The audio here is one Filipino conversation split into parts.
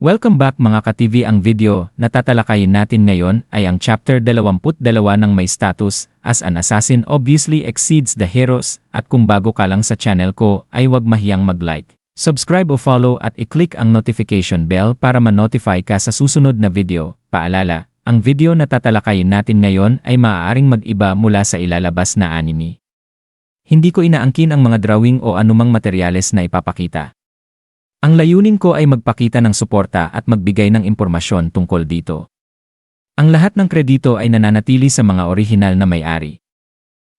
Welcome back mga ka-TV. Ang video na tatalakayin natin ngayon ay ang chapter 22 ng may status as an assassin obviously exceeds the heroes, at kung bago ka lang sa channel ko ay huwag mahiyang mag-like, subscribe o follow at i-click ang notification bell para ma-notify ka sa susunod na video. Paalala, ang video na tatalakayin natin ngayon ay maaaring mag-iba mula sa ilalabas na anime. Hindi ko inaangkin ang mga drawing o anumang materyales na ipapakita. Ang layunin ko ay magpakita ng suporta at magbigay ng impormasyon tungkol dito. Ang lahat ng kredito ay nananatili sa mga orihinal na may-ari.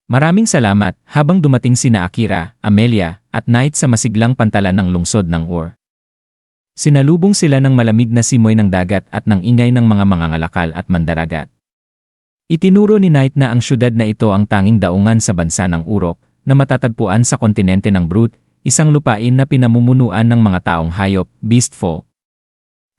Maraming salamat habang dumating sina Akira, Amelia, at Knight sa masiglang pantalan ng lungsod ng Ur. Sinalubong sila ng malamig na simoy ng dagat at ng ingay ng mga mangangalakal at mandaragat. Itinuro ni Knight na ang syudad na ito ang tanging daungan sa bansa ng Urok na matatagpuan sa kontinente ng Brute, isang lupain na pinamumunuan ng mga taong hayop, beast folk.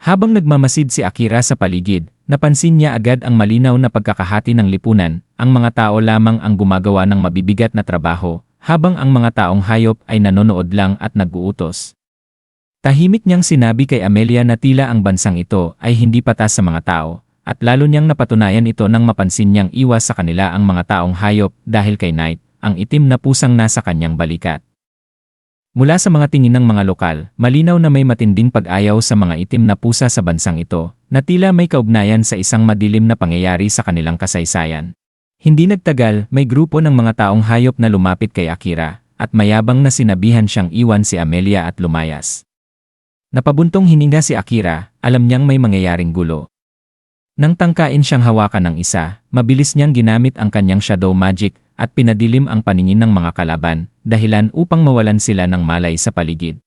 Habang nagmamasid si Akira sa paligid, napansin niya agad ang malinaw na pagkakahati ng lipunan. Ang mga tao lamang ang gumagawa ng mabibigat na trabaho, habang ang mga taong hayop ay nanonood lang at nag-uutos. Tahimik niyang sinabi kay Amelia na tila ang bansang ito ay hindi patas sa mga tao, at lalo niyang napatunayan ito nang mapansin niyang iwas sa kanila ang mga taong hayop dahil kay Knight, ang itim na pusang nasa kanyang balikat. Mula sa mga tingin ng mga lokal, malinaw na may matinding pag-ayaw sa mga itim na pusa sa bansang ito, na tila may kaugnayan sa isang madilim na pangyayari sa kanilang kasaysayan. Hindi nagtagal, may grupo ng mga taong hayop na lumapit kay Akira, at mayabang na sinabihan siyang iwan si Amelia at lumayas. Napabuntong hininga si Akira, alam niyang may mangyayaring gulo. Nang tangkain siyang hawakan ng isa, mabilis niyang ginamit ang kanyang shadow magic, at pinadilim ang paningin ng mga kalaban, dahilan upang mawalan sila ng malay sa paligid.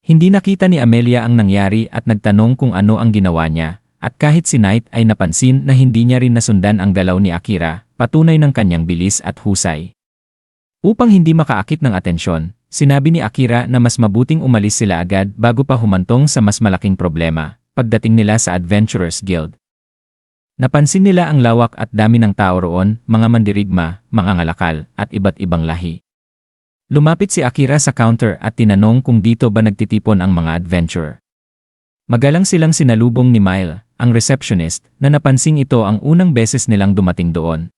Hindi nakita ni Amelia ang nangyari at nagtanong kung ano ang ginawa niya, at kahit si Knight ay napansin na hindi niya rin nasundan ang galaw ni Akira, patunay ng kanyang bilis at husay. Upang hindi makaakit ng atensyon, sinabi ni Akira na mas mabuting umalis sila agad bago pa humantong sa mas malaking problema, pagdating nila sa Adventurers Guild. Napansin nila ang lawak at dami ng tao roon, mga mandirigma, mga ngalakal, at iba't ibang lahi. Lumapit si Akira sa counter at tinanong kung dito ba nagtitipon ang mga adventurer. Magalang silang sinalubong ni Mile, ang receptionist, na napansing ito ang unang beses nilang dumating doon.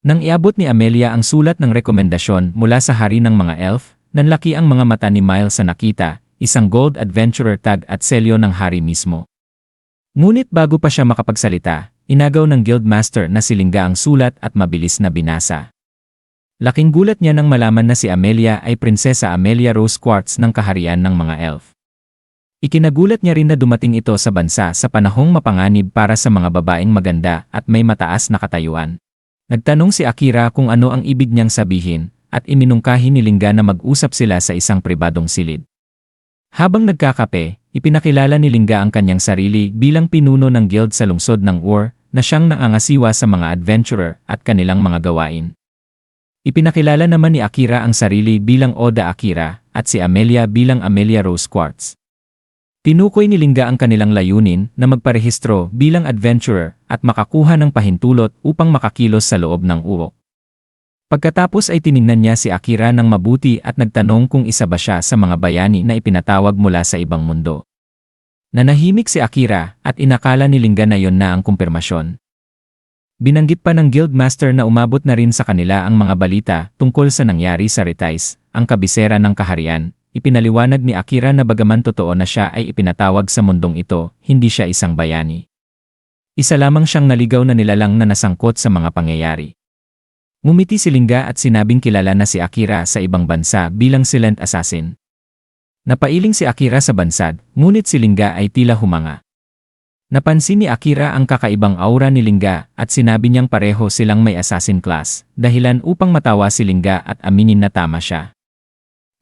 Nang iabot ni Amelia ang sulat ng rekomendasyon mula sa hari ng mga elf, nanlaki ang mga mata ni Mile sa nakita, isang gold adventurer tag at selyo ng hari mismo. Ngunit bago pa siya makapagsalita, inagaw ng guildmaster na si Lingga ang sulat at mabilis na binasa. Laking gulat niya nang malaman na si Amelia ay Prinsesa Amelia Rose Quartz ng kaharian ng mga elf. Ikinagulat niya rin na dumating ito sa bansa sa panahong mapanganib para sa mga babaeng maganda at may mataas na katayuan. Nagtanong si Akira kung ano ang ibig niyang sabihin, at iminungkahi ni Lingga na mag-usap sila sa isang pribadong silid. Habang nagkakape, ipinakilala ni Lingga ang kanyang sarili bilang pinuno ng guild sa lungsod ng Ur, na siyang nangangasiwa sa mga adventurer at kanilang mga gawain. Ipinakilala naman ni Akira ang sarili bilang Oda Akira at si Amelia bilang Amelia Rose Quartz. Tinukoy ni Lingga ang kanilang layunin na magparehistro bilang adventurer at makakuha ng pahintulot upang makakilos sa loob ng Urok. Pagkatapos ay tiningnan niya si Akira ng mabuti at nagtanong kung isa ba siya sa mga bayani na ipinatawag mula sa ibang mundo. Nanahimik si Akira at inakala ni Lingga na yon na ang kumpirmasyon. Binanggit pa ng guildmaster na umabot na rin sa kanila ang mga balita tungkol sa nangyari sa Ritais, ang kabisera ng kaharian. Ipinaliwanag ni Akira na bagaman totoo na siya ay ipinatawag sa mundong ito, hindi siya isang bayani. Isa lamang siyang naligaw na nilalang na nasangkot sa mga pangyayari. Ngumiti si Lingga at sinabing kilala na si Akira sa ibang bansa bilang silent assassin. Napailing si Akira sa bansad, ngunit si Lingga ay tila humanga. Napansin ni Akira ang kakaibang aura ni Lingga at sinabi niyang pareho silang may assassin class, dahilan upang matawa si Lingga at aminin na tama siya.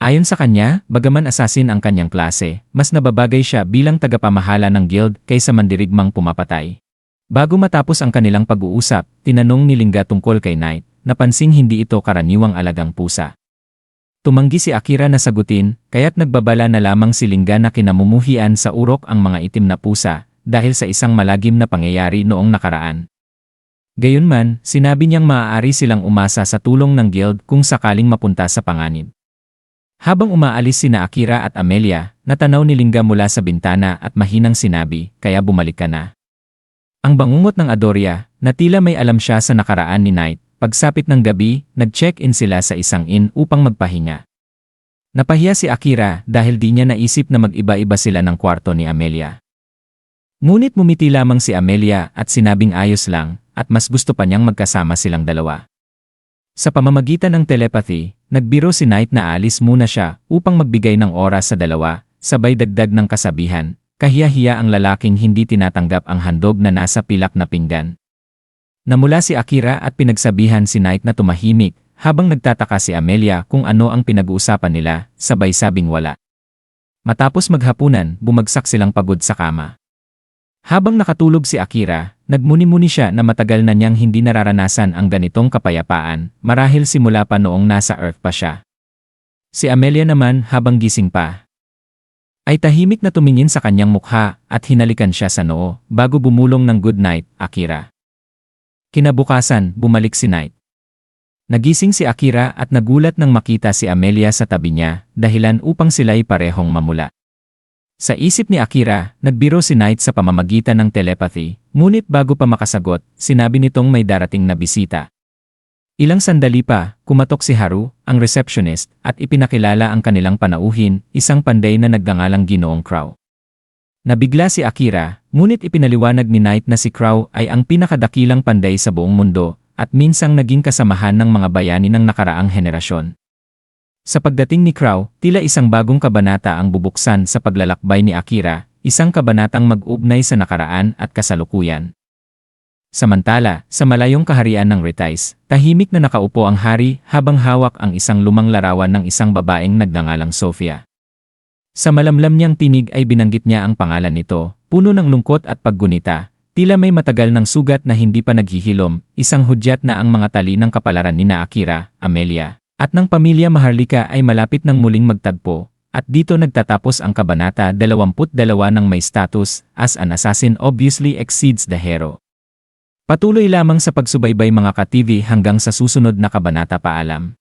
Ayon sa kanya, bagaman assassin ang kanyang klase, mas nababagay siya bilang tagapamahala ng guild kaysa mandirigmang pumapatay. Bago matapos ang kanilang pag-uusap, tinanong ni Lingga tungkol kay Knight. Napansing hindi ito karaniwang alagang pusa. Tumanggi si Akira na sagutin, kaya't nagbabala na lamang si Lingga na kinamumuhian sa Urok ang mga itim na pusa, dahil sa isang malagim na pangyayari noong nakaraan. Gayunman, sinabi niyang maaari silang umasa sa tulong ng guild kung sakaling mapunta sa panganib. Habang umaalis sina Akira at Amelia, natanaw ni Lingga mula sa bintana at mahinang sinabi, kaya bumalik ka na. Ang bangungot ng Adoria, na tila may alam siya sa nakaraan ni Knight, pagsapit ng gabi, nag-check-in sila sa isang inn upang magpahinga. Napahiya si Akira dahil di niya naisip na mag-iba-iba sila ng kwarto ni Amelia. Ngunit mumiti lamang si Amelia at sinabing ayos lang, at mas gusto pa niyang magkasama silang dalawa. Sa pamamagitan ng telepathy, nagbiro si Knight na alis muna siya upang magbigay ng oras sa dalawa, sabay dagdag ng kasabihan, kahiya-hiya ang lalaking hindi tinatanggap ang handog na nasa pilak na pinggan. Namula si Akira at pinagsabihan si Knight na tumahimik, habang nagtataka si Amelia kung ano ang pinag-uusapan nila, sabay sabing wala. Matapos maghapunan, bumagsak silang pagod sa kama. Habang nakatulog si Akira, nagmuni-muni siya na matagal na niyang hindi nararanasan ang ganitong kapayapaan, marahil simula pa noong nasa Earth pa siya. Si Amelia naman habang gising pa, ay tahimik na tumingin sa kanyang mukha at hinalikan siya sa noo bago bumulong ng good night, Akira. Kinabukasan, bumalik si Knight. Nagising si Akira at nagulat nang makita si Amelia sa tabi niya, dahilan upang sila'y parehong mamula. Sa isip ni Akira, nagbiro si Knight sa pamamagitan ng telepathy, ngunit bago pa makasagot, sinabi nitong may darating na bisita. Ilang sandali pa, kumatok si Haru, ang receptionist, at ipinakilala ang kanilang panauhin, isang panday na nagngangalang Ginoong Crow. Nabigla si Akira, ngunit ipinaliwanag ni Knight na si Crow ay ang pinakadakilang panday sa buong mundo, at minsang naging kasamahan ng mga bayani ng nakaraang henerasyon. Sa pagdating ni Crow, tila isang bagong kabanata ang bubuksan sa paglalakbay ni Akira, isang kabanatang mag-ugnay sa nakaraan at kasalukuyan. Samantala, sa malayong kaharian ng Retais, tahimik na nakaupo ang hari habang hawak ang isang lumang larawan ng isang babaeng nagngangalang Sophia. Sa malamlam niyang tinig ay binanggit niya ang pangalan nito, puno ng lungkot at paggunita, tila may matagal ng sugat na hindi pa naghihilom, isang hudyat na ang mga tali ng kapalaran ni Akira, Amelia, at ng pamilya Maharlika ay malapit ng muling magtagpo, at dito nagtatapos ang kabanata 22 ng may status as an assassin obviously exceeds the hero. Patuloy lamang sa pagsubaybay mga ka-TV hanggang sa susunod na kabanata. Paalam.